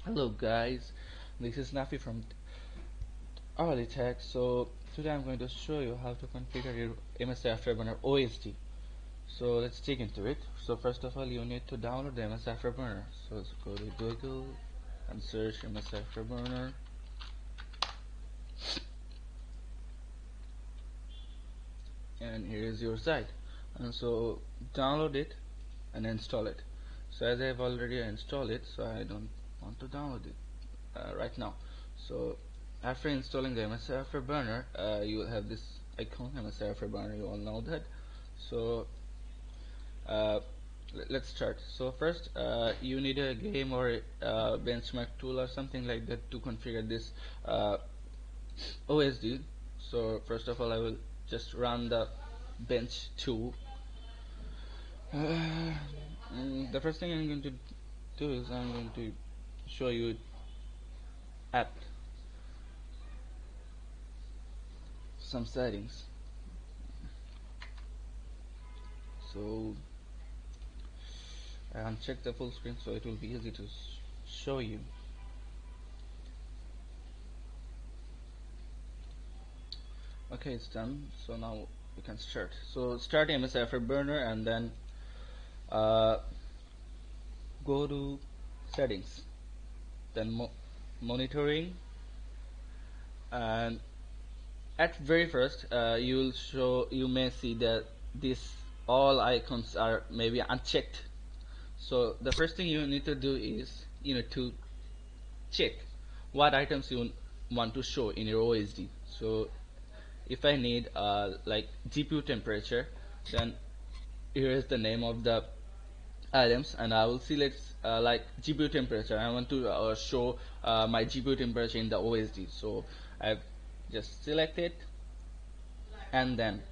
Hello guys, this is Nafi from Early Tech. So today I'm going to show you how to configure your Msi Afterburner OSD. So let's dig into it. So first of all, you need to download the Msi Afterburner. So let's go to Google and search Msi Afterburner. And here is your site. And so download it and install it. So as I have already installed it, so I don't want to download it right now. So after installing the Msi Afterburner, you will have this icon, Msi Afterburner. You all know that. So uh, let's start. So first, you need a game or benchmark tool or something like that to configure this OSD. So first of all, I will just run the bench tool. The first thing I'm going to do is I'm going to show you app some settings. So uncheck the full screen so it will be easy to show you. Okay, it's done. So now we can start. So start Msi Afterburner and then go to settings, then monitoring, and at very first you may see that these all icons are maybe unchecked. So the first thing you need to do is you need to check what items you want to show in your OSD. So if I need like GPU temperature, then here is the name of the items, and I will select like GPU temperature. I want to show my GPU temperature in the OSD. So I've just selected, and then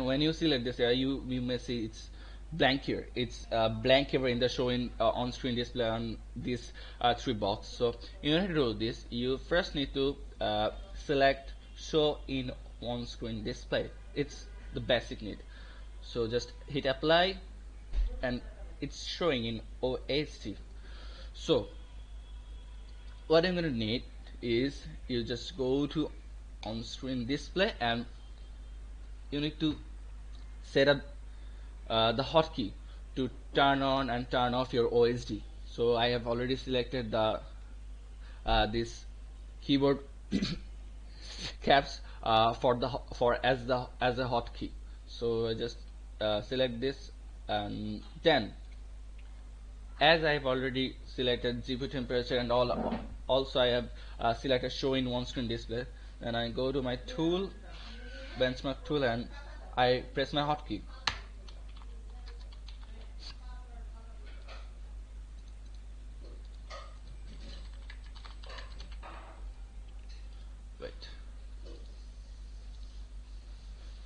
when you select this area, you may see it's blank here. It's blank here in the showing on-screen display on this three box. So in order to do this, you first need to select show in on-screen display. It's the basic need. So just hit apply, and it's showing in OSD. So what I'm going to need is you just go to on-screen display, and you need to set up the hotkey to turn on and turn off your OSD. So I have already selected the this keyboard caps for as a hotkey. So I just select this, and then as I have already selected GPU temperature and also I have selected show in one screen display, and I go to my tool, benchmark tool, and I press my hotkey. Wait.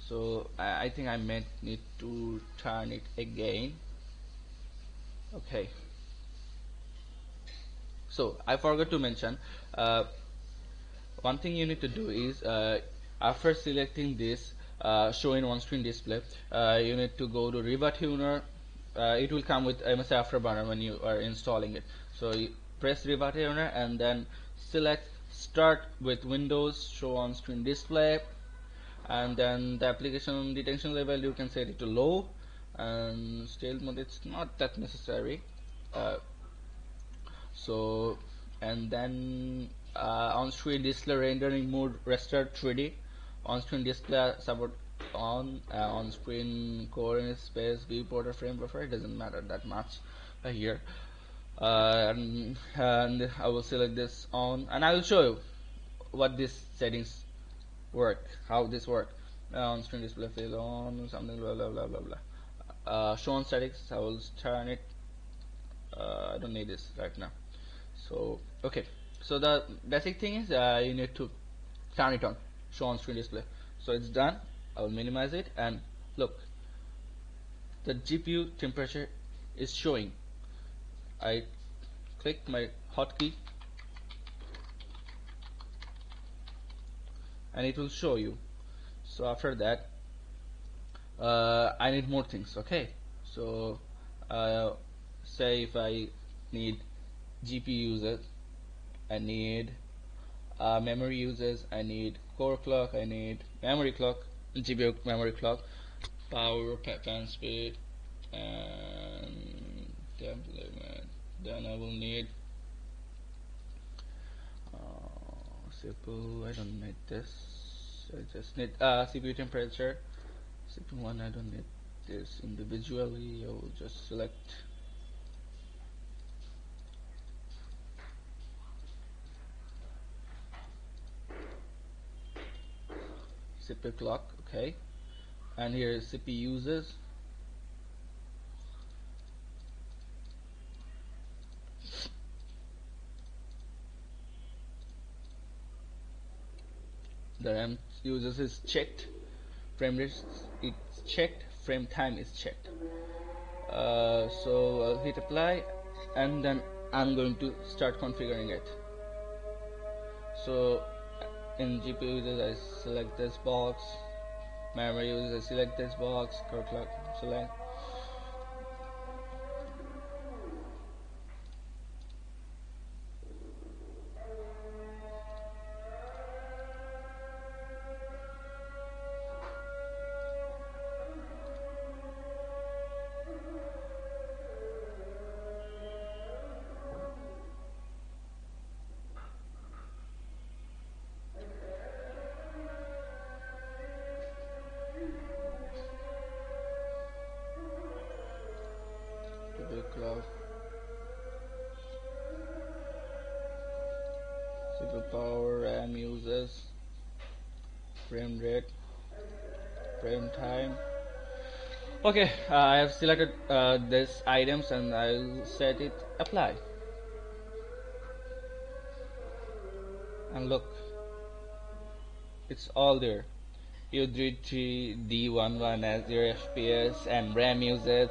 So I think I may need to turn it again. Okay. So I forgot to mention one thing you need to do is after selecting this show in one screen display, you need to go to Riva Tuner. It will come with Msi Afterburner when you are installing it. So you press Riva Tuner and then select start with Windows show on screen display, and then the application detection level you can set it to low, and stealth mode it's not that necessary. So and then on-screen display rendering mode restart 3D, on-screen display support on-screen coordinate space viewport or frame buffer, it doesn't matter that much here. And I will select this on, and I will show you what these settings work, how this work. On-screen display fill on something blah blah blah blah blah. Show on statics, I will turn it. I don't need this right now. So okay, so the basic thing is you need to turn it on, show on screen display. So it's done. I will minimize it, and look, the GPU temperature is showing. I click my hotkey and it will show you. So after that I need more things. Okay, so say if I need GPU uses, I need memory uses, I need core clock, I need memory clock, GPU memory clock, power, fan speed, and template. Then I will need CPU. I don't need this. I just need CPU temperature. CPU one. I don't need this individually. I will just select CPU clock. Okay, and here is CPU uses. The RAM uses is checked. Frame rate is checked. Frame time is checked. So I'll hit apply, and then I'm going to start configuring it. So in GPU users, I select this box. Memory users, I select this box. Core clock, select. CPU clock, CPU power, RAM uses, frame rate, frame time. Okay, I have selected these items and I'll set it apply. And look, it's all there. U33 D11 as 0 FPS and RAM usage,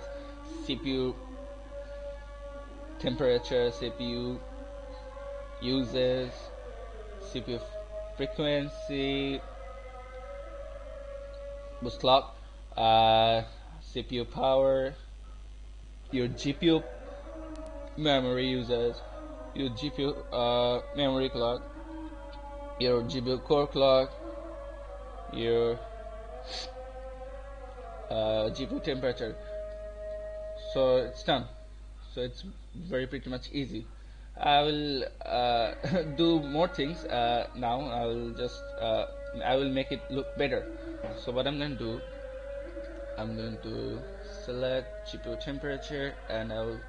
CPU temperature, CPU usage, CPU frequency, boost clock, CPU power, your GPU memory usage, your GPU memory clock, your GPU core clock, your GPU temperature. So it's done. So it's very pretty much easy. I will do more things now. I will make it look better. So what I'm going to do, I'm going to select GPU temperature, and I will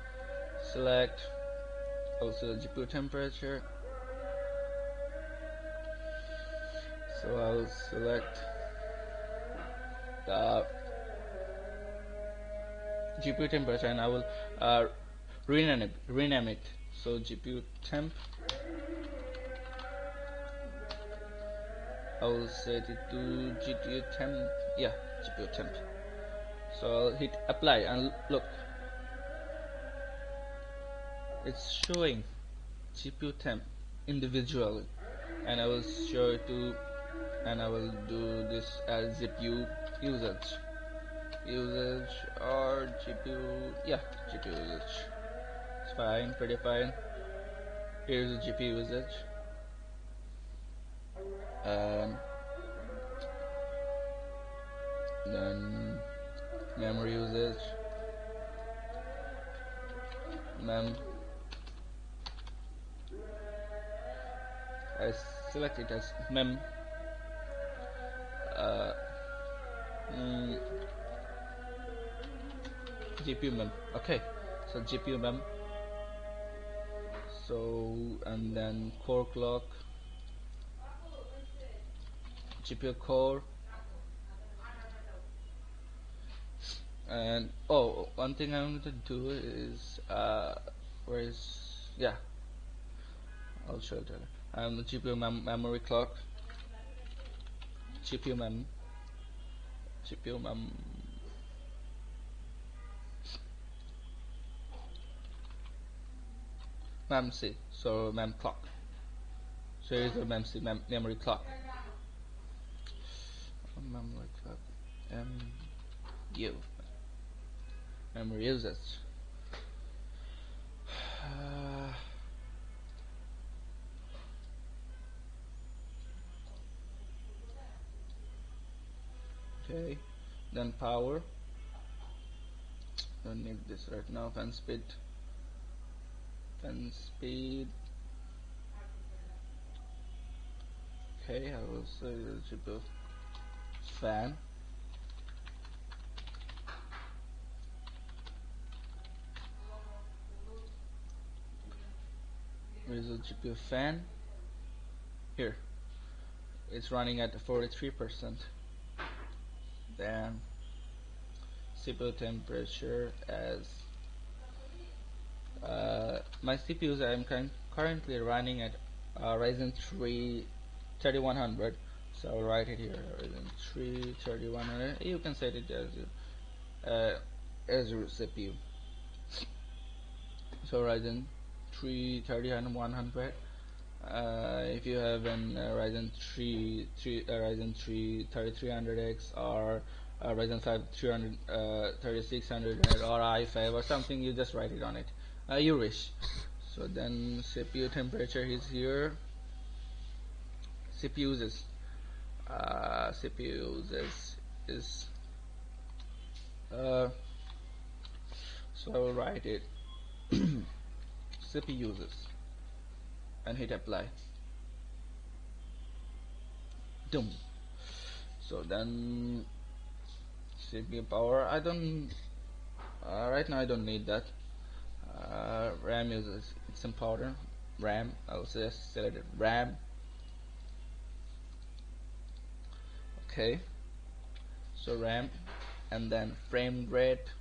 select also GPU temperature. So I will select the GPU temperature, and I will rename it. So GPU temp. I will set it to GPU temp. Yeah, GPU temp. So I'll hit apply, and look, it's showing GPU temp individually, and I will show it to, and I will do this as GPU usage or GPU. Yeah, GPU usage. It's fine, pretty fine. Here's the GPU usage. Then memory usage, I select it as mem. GPU mem. Okay, so GPU mem. So and then core clock, GPU core, and oh, one thing I'm going to do is where is, yeah, I'll show it. GPU memory clock, GPU mem, GPU mem. Msi, so mem clock. So here's the Msi memory clock. Memory clock. U memory usage. then power. Don't need this right now. Fan speed. Okay, I will say the GPU fan. Where is the GPU fan? Here. It's running at 43%. Then CPU temperature as my CPUs I'm currently running at Ryzen 3 3100, so I'll write it here, Ryzen 3 3100. You can set it as your CPU. So Ryzen 3 3100. If you have an Ryzen 3 3300X or Ryzen 5 3600 or i5 or something, you just write it on it. You wish. So then CPU temperature is here. CPU uses so I will write it CPU uses and hit apply. Doom. So then CPU power, I don't right now I don't need that. RAM uses, it's important. RAM, I'll just select it, RAM. Okay, so RAM, and then frame rate,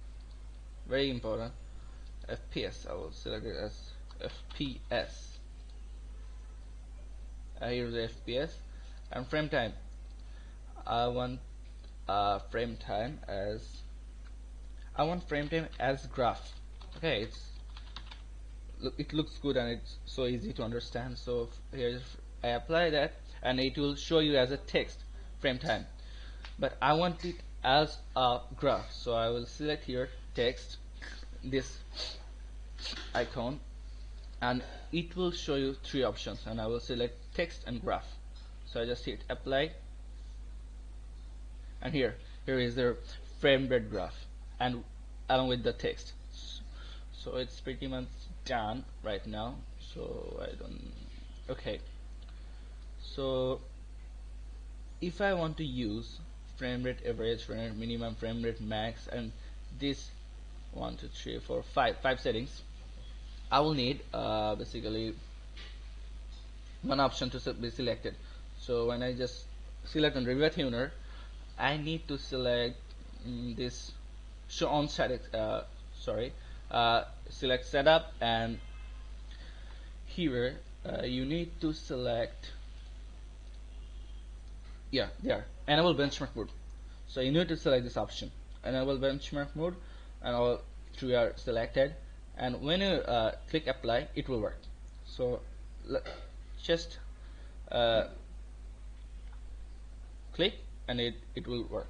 very important. FPS, I will select it as FPS. Here's the FPS. And frame time, I want frame time as graph. Okay, it looks good and it's so easy to understand. So here I apply that and it will show you as a text frame time, but I want it as a graph, so I will select here text, this icon, and it will show you three options, and I will select text and graph. So I just hit apply, and here is the frame rate graph and along with the text. So it's pretty much done right now. So I don't, okay, so if I want to use frame rate average, frame rate minimum, frame rate max, and this 1 2 3 4 5 settings, I will need basically one option to be selected. So when I just select on review tuner, I need to select this show on static, select setup, and here you need to select there, enable benchmark mode. So you need to select this option, enable benchmark mode, and all three are selected, and when you click apply, it will work. So just click and it will work.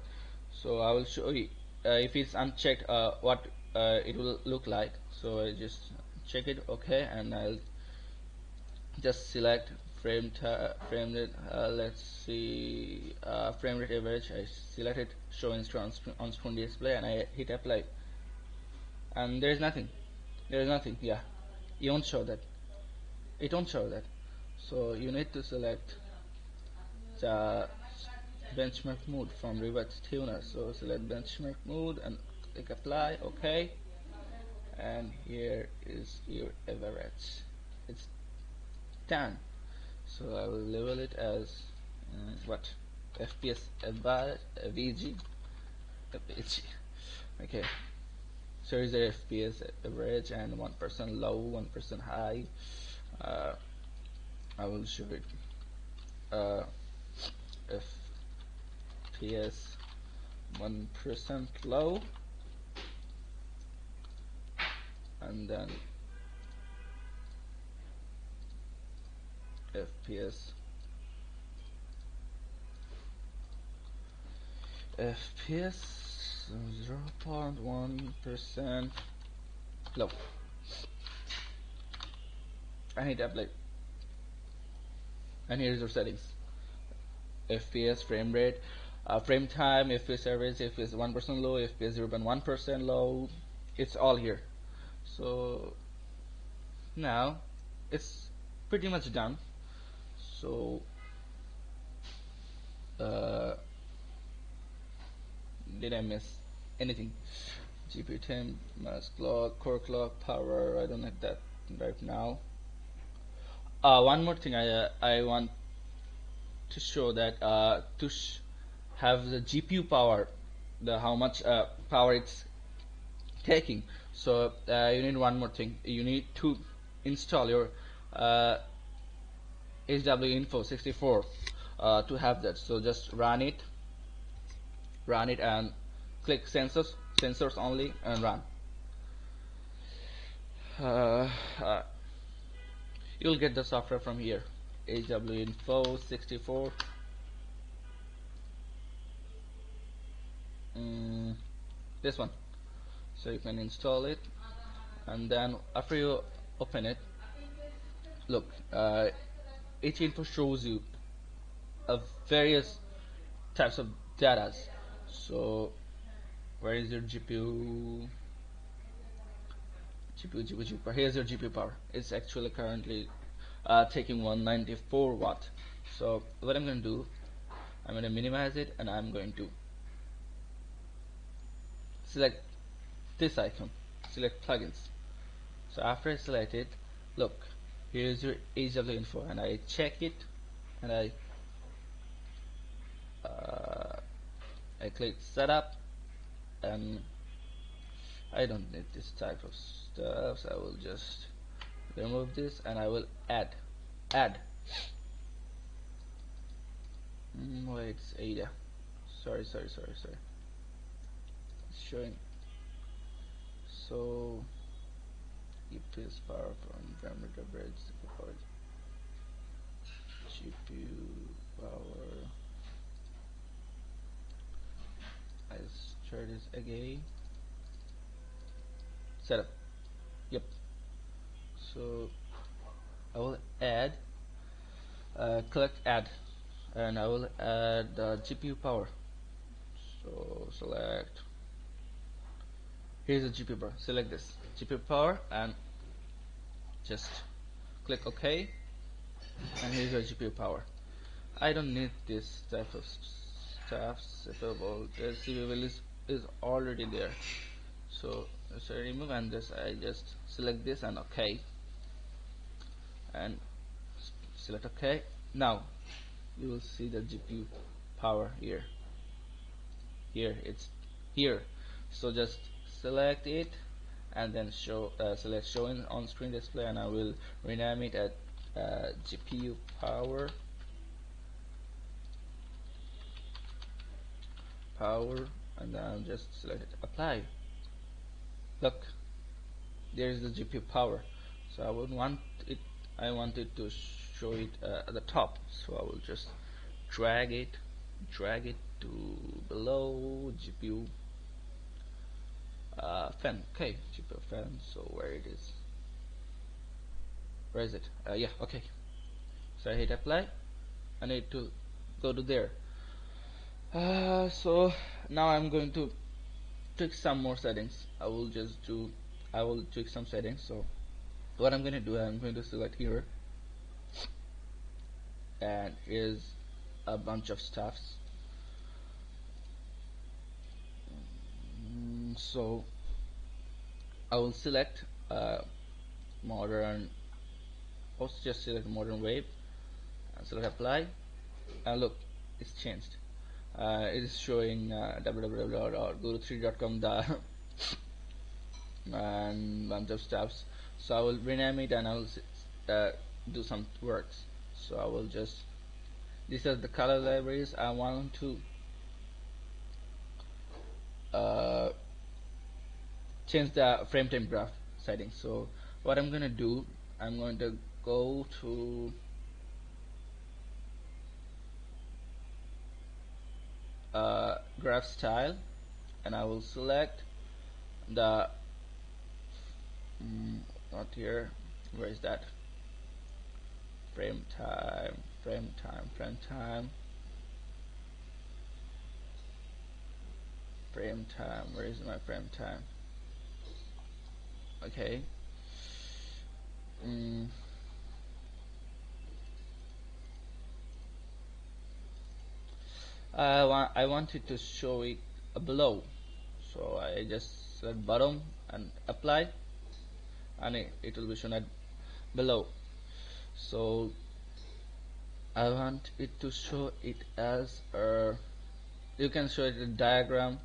So I will show you if it's unchecked what it will look like. So I just check it, okay, and I'll just select frame rate, let's see, frame rate average. I select it, show on screen display, and I hit apply, and there is nothing. Yeah, it won't show that. So you need to select the benchmark mode from revert tuner. So select benchmark mode and click apply, okay, and here is your average. It's done. So I will label it as what, FPS VG. Okay, so is the FPS average and 1% low, 1% high. I will show it FPS 1% low, and then FPS 0.1% low. I hit apply, and here is your settings: FPS, frame rate, frame time, FPS average, FPS 1% low, FPS 0.1% low, it's all here. So now it's pretty much done. So did I miss anything? GPU time, mass clock, core clock, power, I don't like that right now. One more thing I want to show that have the GPU power, the how much power it's taking. So you need one more thing. You need to install your HWinfo64 to have that. So just run it and click sensors only and run. You'll get the software from here, HWinfo64. This one. So you can install it, and then after you open it, look, each info shows you various types of data. So where is your GPU? GPU power. Here's your GPU power. It's actually currently taking 194 watt. So what I'm going to do, I'm going to minimize it, and I'm going to select this icon, select plugins. So after I select it, look, here's your HWinfo, and I check it, and I click setup, and I don't need this type of stuff, so I will just remove this, and I will add wait, it's Ada, sorry, it's showing. So EPS power from parameter bridge GPU power. Let's try this again. Setup. Yep. So I will add, click add, and I will add the GPU power. So select. Here's the GPU power. Select this GPU power and just click OK. And here's your GPU power. I don't need this type of stuff. Setup. The CPU value is already there. So I remove, and this I just select this and OK, and select OK. Now you will see the GPU power here. It's here. So just select it and then select show in on-screen display, and I will rename it at GPU power, and then I'll just select it, apply. Look, there's the GPU power. So I would want it. I wanted to show it at the top. So I will just drag it to below GPU fan. Okay, GPU fan. So where it is? Where is it? Yeah. Okay. So I hit apply. I need to go to there. So now I'm going to tweak some more settings. I will tweak some settings. So what I'm going to do, I'm going to select here, and is a bunch of stuffs. So I will select modern. Also just select modern wave and select apply, and look, it's changed. It is showing www.guru3.com and bunch of stuffs. So I will rename it, and I will do some works. So I will just, these are the color libraries. I want to change the frame time graph settings. So what I'm gonna do, I'm going to go to graph style, and I will select the not here, where is that, frame time. frame time. Where is my frame time? Okay. Mm. I wanted to show it below, so I just select bottom and apply, and it will be shown at below. So I want it to show it as a, you can show it a diagram.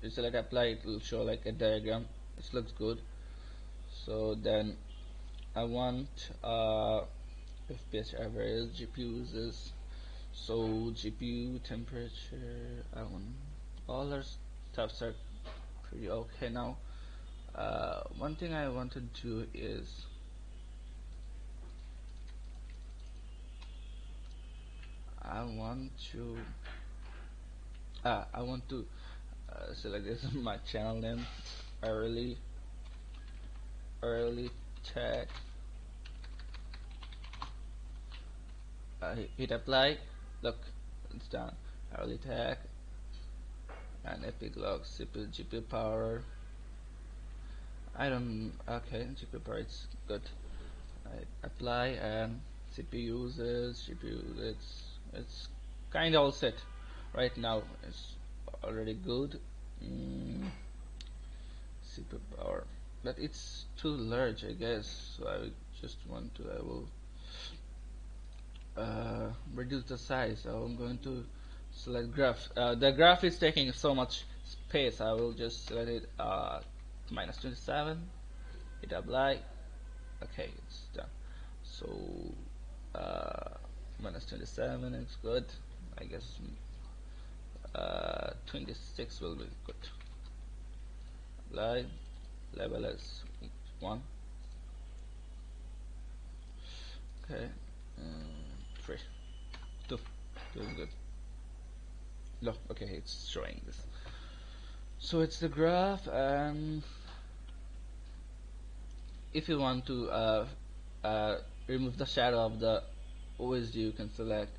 You select apply, it will show like a diagram. This looks good. So then I want FPS average, GPU uses, so GPU temperature, I want all our stuffs are pretty okay now. One thing I want to do is I want to select this my channel name, early tech. Hit apply. Look, it's done. Early tech and epic log, CPU, GPU power. I don't. Okay, GPU power. It's good. I apply and CPU uses. It's kind of all set. Right now, it's already good. CPU power, but it's too large, I guess. So I just want to. I will reduce the size. So I'm going to select graph. The graph is taking so much space. I will just select it -27. Hit apply. Okay, it's done. So -27 is good. I guess 26 will be good. Apply. Level is 1. Okay. 3. 2. 2 is good. No, okay, it's showing this. So it's the graph, and if you want to remove the shadow of the OSD, you can select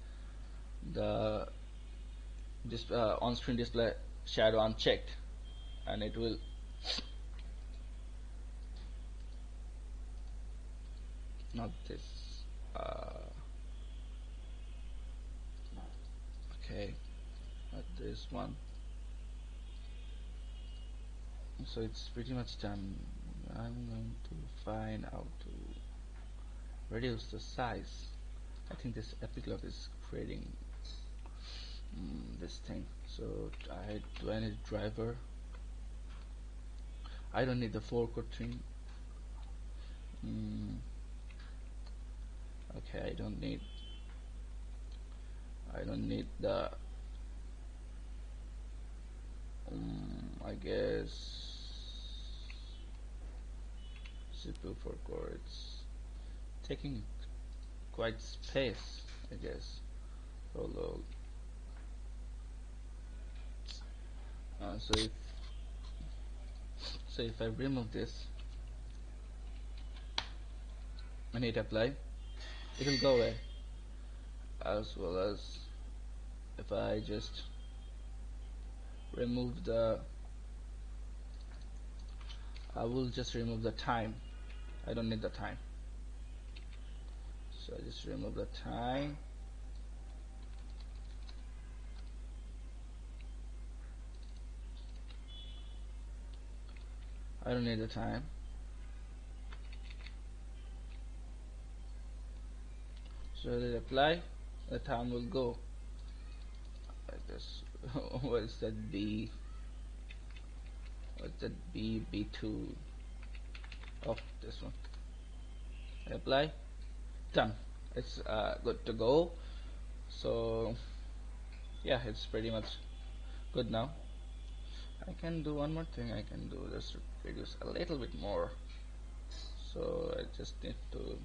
the on-screen display shadow unchecked, and it will not this. Okay, not this one. So it's pretty much done. I'm going to find out to reduce the size. I think this epic log is creating this thing. So do I need driver? I don't need the 4-core thing. Okay, I don't need the I guess CPU 4-core. It's taking quite space, I guess. Although so if I remove this and hit apply, it will go away, as well as if I just remove I will just remove the time. I don't need the time, so I just remove the time. I don't need the time. So let apply, the time will go. I guess what's that B? What's that B? B2. Oh, this one. Apply. Done. It's good to go. So yeah, it's pretty much good now. I can do one more thing. I can do just reduce a little bit more. So I just need to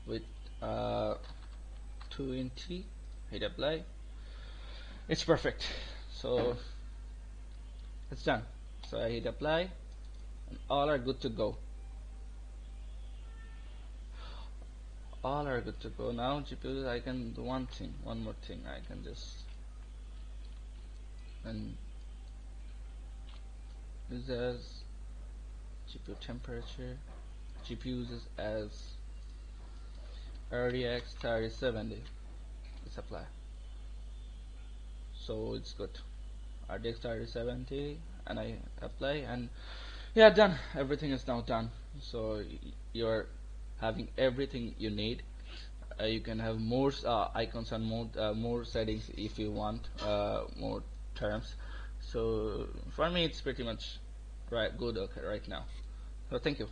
with 2 hit apply. It's perfect. So it's done. So I hit apply, and all are good to go. All are good to go now. GPU, I can do one more thing. I can just and use as GPU temperature. GPU uses as RDX 3070. Let's apply. So it's good. RDX 3070, and I apply, and yeah, done. Everything is now done. So you're having everything you need. You can have more icons and more settings if you want, more terms. So for me, it's pretty much good, okay, right now. So thank you.